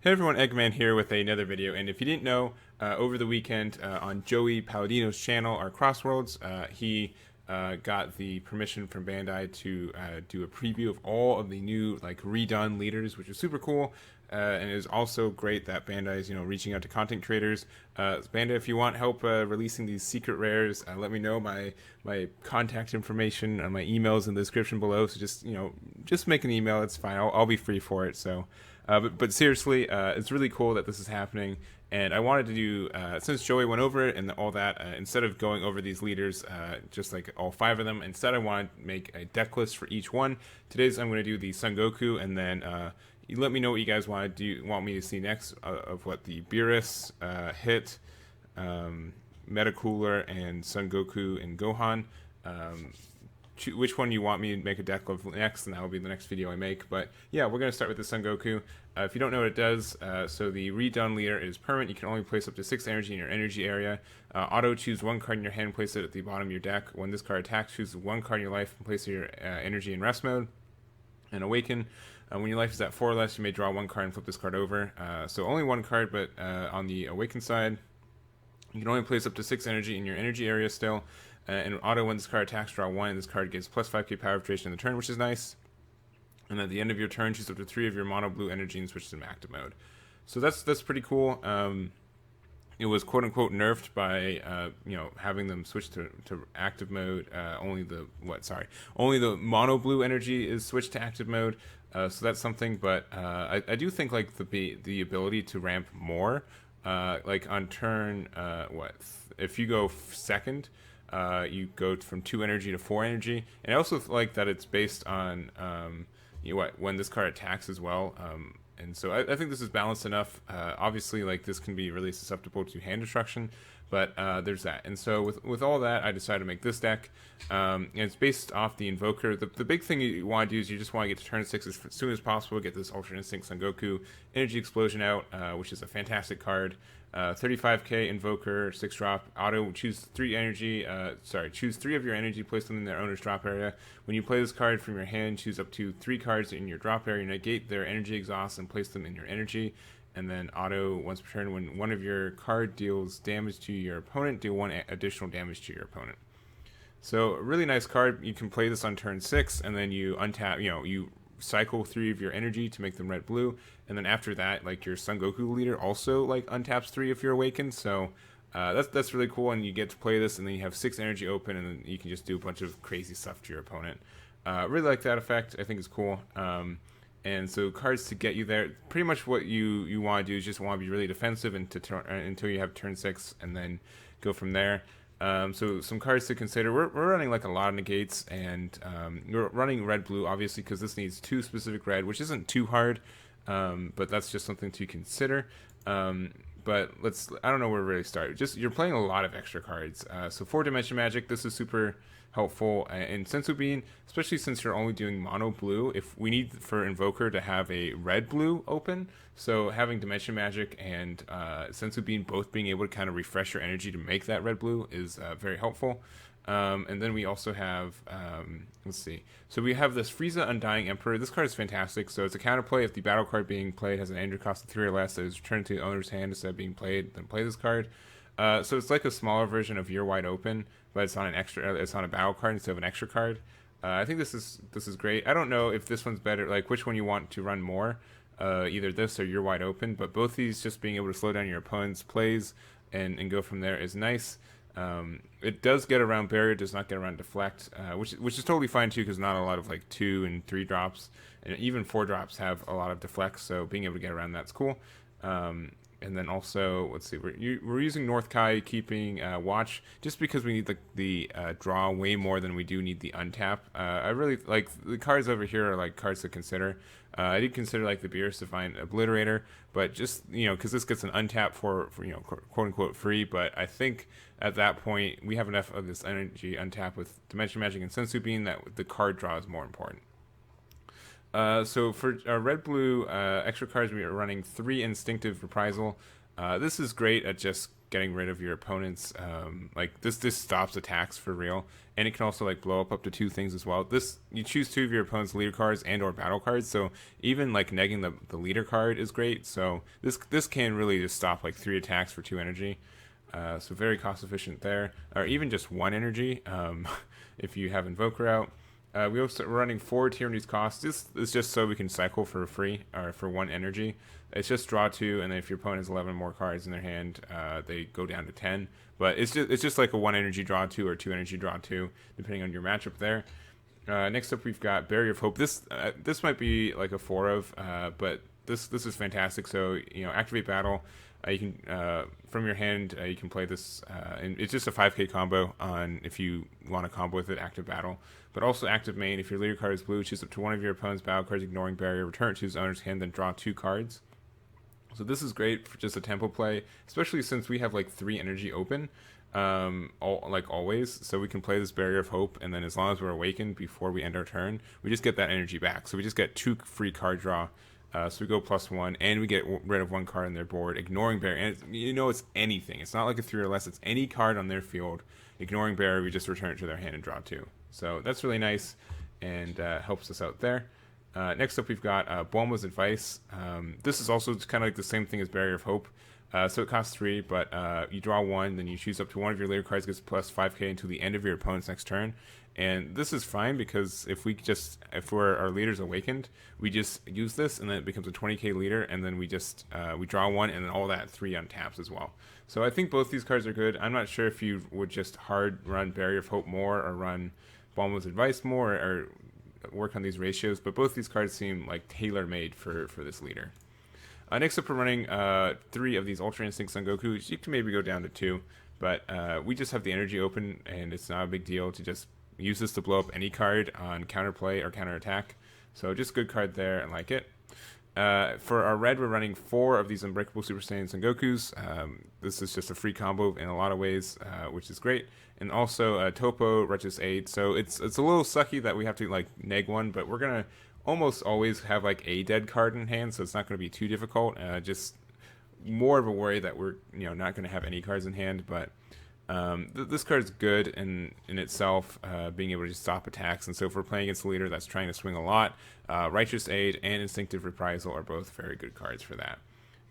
Hey everyone, Egman here with another video, and if you didn't know, over the weekend on Joey Palladino's channel, our Crossworlds, he got the permission from Bandai to do a preview of all of the new, redone leaders, which is super cool. And it is also great that Bandai is, reaching out to content creators. Bandai, if you want help releasing these secret rares, let me know. My contact information and my emails in the description below. So just make an email. It's fine. I'll be free for it. So. But seriously, it's really cool that this is happening, and I wanted to do, since Joey went over it and all that, instead of going over these leaders, just like all 5 of them, instead I wanted to make a deck list for each one. Today's I'm going to do the Son Goku, and then you let me know what you guys want me to see next, of what the Beerus, Hit, Metacooler, and Son Goku and Gohan. Which one you want me to make a deck of next, and that will be the next video I make. But yeah, we're going to start with the Son Goku. If you don't know what it does, so the redone leader is permanent. You can only place up to 6 energy in your energy area. Auto, choose 1 card in your hand, place it at the bottom of your deck. When this card attacks, choose 1 card in your life and place your energy in rest mode. And Awaken, when your life is at 4 or less, you may draw 1 card and flip this card over. So only 1 card, but on the Awaken side, you can only place up to 6 energy in your energy area still. And auto, when this card attacks, draw 1, and this card gets plus 5k power duration in the turn, which is nice. And at the end of your turn, choose up to 3 of your mono blue energy and switch to active mode. So that's pretty cool. It was quote unquote nerfed by having them switch to active mode. Only the mono blue energy is switched to active mode. So that's something. But I do think the ability to ramp more, on turn if you go second. You go from 2 energy to 4 energy, and I also like that it's based on when this card attacks as well. And so I think this is balanced enough. Obviously, this can be really susceptible to hand destruction, but there's that. And so with all that, I decided to make this deck. And it's based off the Invoker. The big thing you want to do is you just want to get to turn 6 as soon as possible, get this Ultra Instinct Son Goku Energy Explosion out, which is a fantastic card. 35k Invoker, 6-drop, auto, choose 3 energy, choose 3 of your energy, place them in their owner's drop area. When you play this card from your hand, choose up to 3 cards in your drop area, negate their energy exhaust, and place them in your energy. And then auto, once per turn, when one of your card deals damage to your opponent, deal 1 additional damage to your opponent. So, a really nice card. You can play this on turn 6, and then you untap, you cycle 3 of your energy to make them red blue, and then after that, your Son Goku leader also untaps 3 if you're awakened. So that's really cool, and you get to play this, and then you have 6 energy open, and then you can just do a bunch of crazy stuff to your opponent. Really like that effect. I think it's cool. And so cards to get you there, pretty much what you want to do is just want to be really defensive until you have turn 6, and then go from there. So some cards to consider. We're running a lot of negates, and we're running red blue obviously because this needs 2 specific red, which isn't too hard, but that's just something to consider. But I don't know where to really start. You're playing a lot of extra cards. So 4 Dimension Magic, this is super helpful in Senzu Bean, especially since you're only doing mono blue. If we need for Invoker to have a red blue open, so having Dimension Magic and Senzu Bean both being able to kind of refresh your energy to make that red blue is very helpful. And then we also have, let's see. So we have this Frieza Undying Emperor. This card is fantastic. So it's a counterplay. If the battle card being played has an energy cost of 3 or less that is returned to the owner's hand instead of being played, then play this card. So it's like a smaller version of You're Wide Open, but it's on it's on a battle card instead of an extra card. I think this is great. I don't know if this one's better, which one you want to run more, either this or You're Wide Open, but both these, just being able to slow down your opponent's plays and go from there is nice. It does get around barrier, does not get around deflect, which is totally fine too, because not a lot of 2 and 3 drops, and even 4 drops have a lot of deflects, so being able to get around that's cool. And then also, let's see, we're using North Kai, keeping Watch, just because we need the draw way more than we do need the untap. I really like the cards over here are cards to consider. I did consider the Beerus Divine Obliterator, but just because this gets an untap for quote unquote free. But I think at that point we have enough of this energy untap with Dimension Magic and Senzu Bean that the card draw is more important. So for red blue extra cards, we are running 3 Instinctive Reprisal. This is great at just getting rid of your opponent's like this stops attacks for real, and it can also like blow up to 2 things as well. This, you choose 2 of your opponent's leader cards and or battle cards, so even like negging the leader card is great. So this can really just stop like 3 attacks for 2 energy. So very cost efficient there, or even just 1 energy if you have Invoker out. We also are running 4 tier these costs. This is just so we can cycle for free, or for 1 energy. It's just draw 2, and then if your opponent has 11 more cards in their hand, they go down to 10. But it's just like a 1 energy draw 2 or 2 energy draw 2, depending on your matchup there. Next up, we've got Barrier of Hope. This might be like a 4 of, but this is fantastic. So activate battle. You can from your hand you can play this, and it's just a 5k combo on if you want to combo with it. Active battle, but also active main. If your leader card is blue, choose up to 1 of your opponent's battle cards, ignoring barrier, return it to his owner's hand, then draw 2 cards. So this is great for just a tempo play, especially since we have like 3 energy open, like always. So we can play this Barrier of Hope, and then as long as we're awakened before we end our turn, we just get that energy back. So we just get 2 free card draw. So we go +1, and we get rid of 1 card on their board, ignoring barrier. And it's anything. It's not like a 3 or less. It's any card on their field. Ignoring barrier, we just return it to their hand and draw 2. So that's really nice, and helps us out there. Next up, we've got Bulma's Advice. This is also kind of like the same thing as Barrier of Hope. So it costs 3, but you draw 1, then you choose up to 1 of your leader cards, gets plus 5k until the end of your opponent's next turn. And this is fine because if our leader's awakened, we just use this, and then it becomes a 20k leader, and then we just we draw 1, and then all that 3 untaps as well. So I think both these cards are good. I'm not sure if you would just hard run Barrier of Hope more, or run Bulma's Advice more, or work on these ratios, but both these cards seem like tailor-made for this leader. Next up, we're running 3 of these Ultra Instinct Son Goku. You can maybe go down to 2, but we just have the energy open, and it's not a big deal to just use this to blow up any card on counterplay or counterattack. So just good card there, and like it. For our red, we're running 4 of these Unbreakable Super Saiyans and Gokus. This is just a free combo in a lot of ways, which is great. And also Topo, Righteous Aid. So it's a little sucky that we have to like neg 1, but we're gonna almost always have like a dead card in hand, so it's not going to be too difficult. Just more of a worry that we're not going to have any cards in hand, but this card's good in itself, being able to just stop attacks. And so if we're playing against a leader that's trying to swing a lot, Righteous Aid and Instinctive Reprisal are both very good cards for that.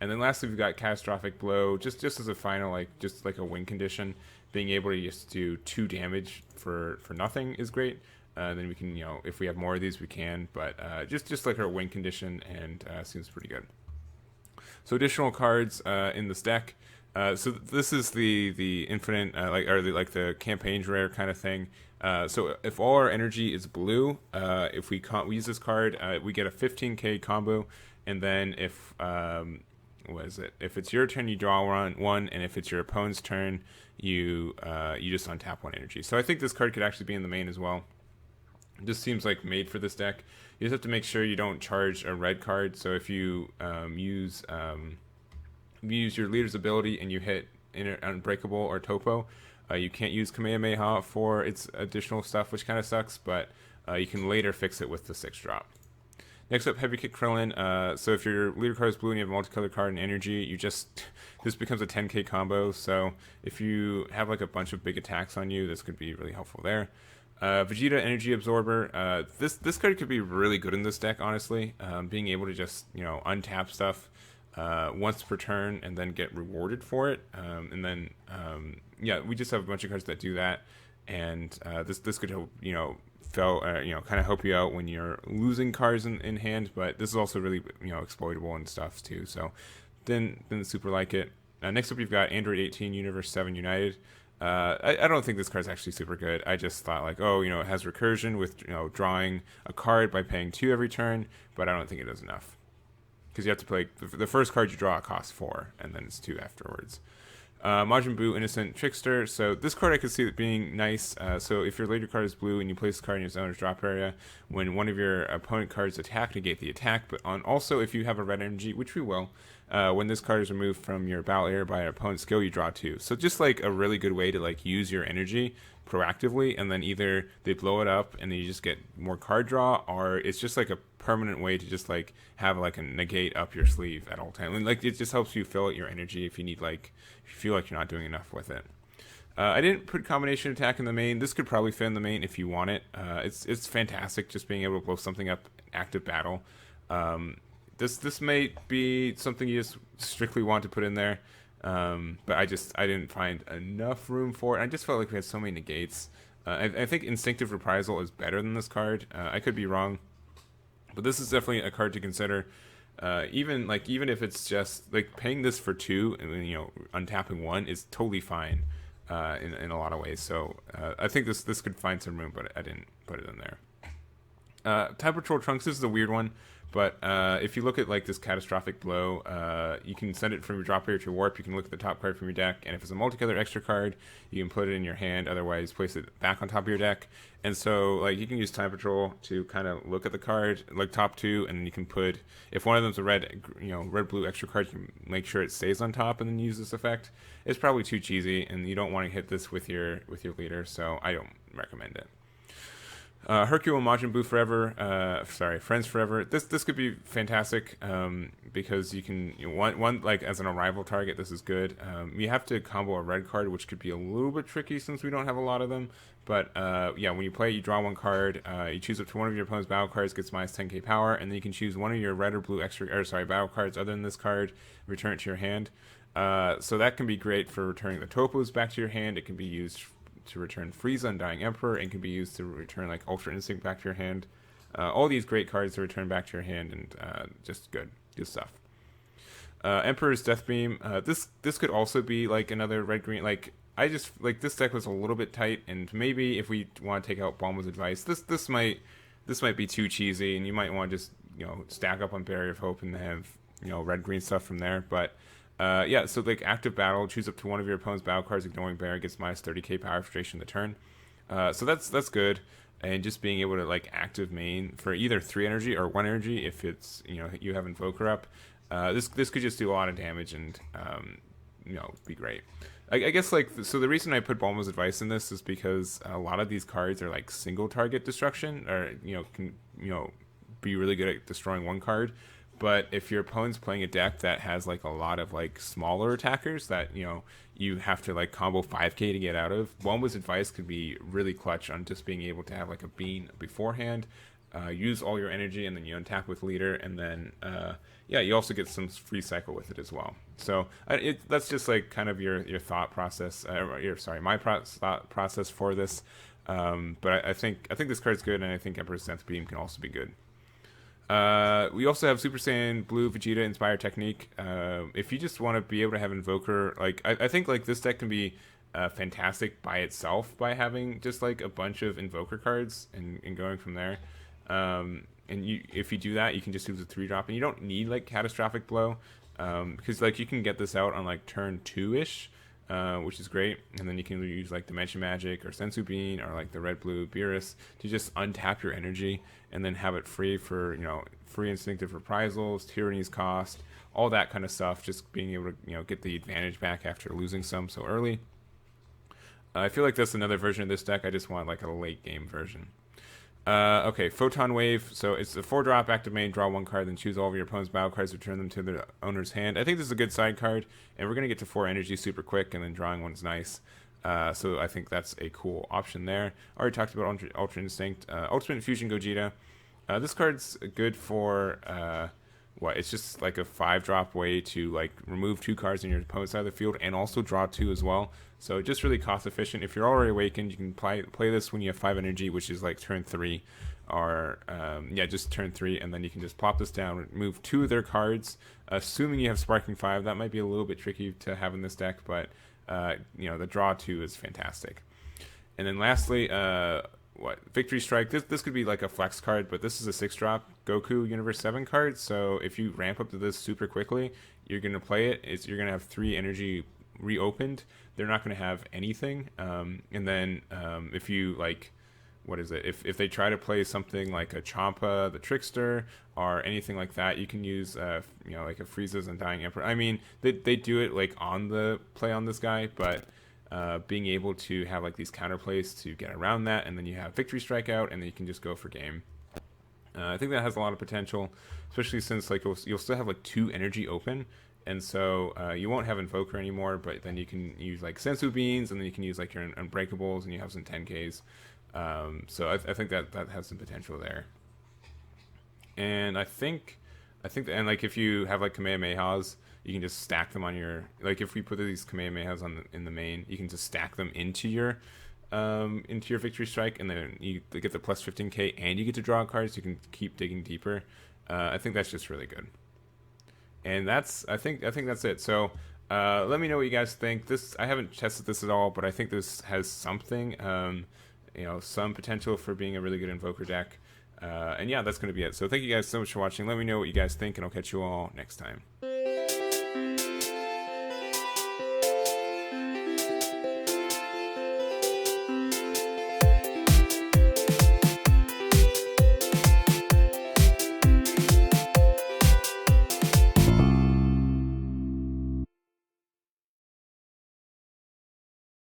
And then lastly, we've got Catastrophic Blow, just as a final, just like a win condition. Being able to just do 2 damage for nothing is great. Then we can, if we have more of these, we can. But just like our win condition, and seems pretty good. So additional cards in this deck. So this is the infinite, the campaign's rare kind of thing. So if all our energy is blue, if we use this card, we get a 15k combo, and then if if it's your turn, you draw 1, and if it's your opponent's turn, you just untap 1 energy. So I think this card could actually be in the main as well. It just seems like made for this deck. You just have to make sure you don't charge a red card. So if you use your leader's ability and you hit Unbreakable or Topo, you can't use Kamehameha for its additional stuff, which kind of sucks, but you can later fix it with the 6-drop. Next up, Heavy Kick Krillin. So if your leader card is blue and you have a multicolored card and energy, this becomes a 10k combo. So if you have like a bunch of big attacks on you, this could be really helpful there. Vegeta Energy Absorber. This card could be really good in this deck, honestly. Being able to just untap stuff once per turn and then get rewarded for it. And then we just have a bunch of cards that do that, and this could help kind of help you out when you're losing cards in hand. But this is also really exploitable and stuff too. So then super like it. Next up, we've got Android 18 Universe 7 United. I don't think this card's actually super good. I just thought it has recursion with drawing a card by paying 2 every turn, but I don't think it does enough, because you have to play the first card you draw costs 4, and then it's 2 afterwards. Majin Buu Innocent Trickster. So this card I could see it being nice. So if your leader card is blue and you place the card in your owner's drop area, when one of your opponent cards attack, negate the attack. But also if you have a red energy, which we will, when this card is removed from your battle area by an opponent's skill, you draw 2. So just like a really good way to use your energy proactively, and then either they blow it up and then you just get more card draw, or it's just like a permanent way to just like have like a negate up your sleeve at all times. And like it just helps you fill out your energy if you need like if you feel like you're not doing enough with it. I didn't put combination attack in the main. This could probably fit in the main if you want it. It's fantastic just being able to blow something up in active battle. This may be something you just strictly want to put in there, but I didn't find enough room for it. I just felt like we had so many negates. I think Instinctive Reprisal is better than this card. I could be wrong, but this is definitely a card to consider. Even if it's just like paying this for 2 and then untapping 1 is totally fine in a lot of ways. So I think this could find some room, but I didn't put it in there. Time Patrol Trunks, this is a weird one, but if you look at like this Catastrophic Blow, you can send it from your drop area to warp. You can look at the top card from your deck, and if it's a multicolor extra card, you can put it in your hand. Otherwise, place it back on top of your deck. And so like you can use Time Patrol to kind of look at the card, like top 2, and then you can put, if one of them's a red blue extra card, you can make sure it stays on top and then use this effect. It's probably too cheesy, and you don't want to hit this with your leader, so I don't recommend it. Hercule and Majin Buu Forever, Friends Forever. This could be fantastic because you can one like as an arrival target. This is good. You have to combo a red card, which could be a little bit tricky since we don't have a lot of them. But yeah, when you play, you draw 1 card. You choose up to one of your opponent's battle cards, gets minus 10k power, and then you can choose one of your red or blue battle cards other than this card, return it to your hand. So that can be great for returning the topos back to your hand. It can be used to return Frieza and Dying Emperor, and can be used to return like Ultra Instinct back to your hand. All these great cards to return back to your hand, and just good stuff. Emperor's Death Beam. This could also be like another red green. Like I just like this deck was a little bit tight, and maybe if we want to take out Bulma's advice, this might be too cheesy, and you might want to just stack up on Barrier of Hope and have red green stuff from there, but. Yeah, so like active battle, choose up to one of your opponent's battle cards, ignoring Barrier, gets minus 30k power for duration of the turn. So that's good, and just being able to like active main for either 3 energy or 1 energy if it's you have Invoker up. This could just do a lot of damage and be great. I guess like so the reason I put Bulma's advice in this is because a lot of these cards are like single target destruction, or can be really good at destroying 1 card. But if your opponent's playing a deck that has like a lot of like smaller attackers that you have to like combo 5k to get out of, Bulma's advice could be really clutch on just being able to have like a bean beforehand, use all your energy, and then you untap with leader, and then yeah, you also get some free cycle with it as well. So that's just like kind of your thought process. My thought process for this. But I think this card's good, and I think Emperor's Death Beam can also be good. We also have Super Saiyan Blue Vegeta Inspire Technique. If you just want to be able to have Invoker, like I think like this deck can be fantastic by itself by having just like a bunch of Invoker cards and going from there. And if you do that, you can just use a 3-drop, and you don't need like Catastrophic Blow, because like you can get this out on like turn 2-ish, which is great, and then you can use like Dimension Magic or Sensu Bean or like the red blue Beerus to just untap your energy and then have it free for free Instinctive Reprisals, Tyranny's Cost, all that kind of stuff, just being able to get the advantage back after losing some so early. I feel like that's another version of this deck. I just want like a late game version. Okay, Photon Wave. So it's a 4-drop, active main, draw 1 card, then choose all of your opponent's battle cards, return them to their owner's hand. I think this is a good side card, and we're going to get to 4 energy super quick, and then drawing one's nice. So I think that's a cool option there. Already talked about Ultra Instinct. Ultimate Fusion Gogeta. This card's good for, it's just like a 5-drop way to like remove 2 cards in your opponent's side of the field and also draw 2 as well. So just really cost efficient. If you're already awakened, you can play this when you have 5 energy, which is like turn 3, or just turn 3, and then you can just plop this down, remove 2 of their cards. Assuming you have Sparking 5, that might be a little bit tricky to have in this deck, but the draw 2 is fantastic. And then lastly, Victory Strike. This could be like a flex card, but this is a 6-drop Goku Universe 7 card. So if you ramp up to this super quickly, you're gonna play it. You're gonna have 3 energy reopened. They're not gonna have anything. And then if you like, if they try to play something like a Champa, the Trickster, or anything like that, you can use like a Frieza's and Dying Emperor. I mean, they do it like on the play on this guy, but being able to have like these counterplays to get around that, and then you have Victory Strike out, and then you can just go for game. I think that has a lot of potential, especially since like you'll still have like 2 energy open, and so you won't have Invoker anymore, but then you can use like Sensu Beans, and then you can use like your Unbreakables, and you have some 10Ks. So I think that has some potential there. And I think and like if you have like Kamehamehas, you can just stack them on your, like if we put these Kamehamehas in the main, you can just stack them into your Victory Strike, and then you get the plus 15k, and you get to draw cards. So you can keep digging deeper. I think that's just really good. And I think that's it. So let me know what you guys think. I haven't tested this at all, but I think this has something, some potential for being a really good Invoker deck. And yeah, that's going to be it. So thank you guys so much for watching. Let me know what you guys think, and I'll catch you all next time.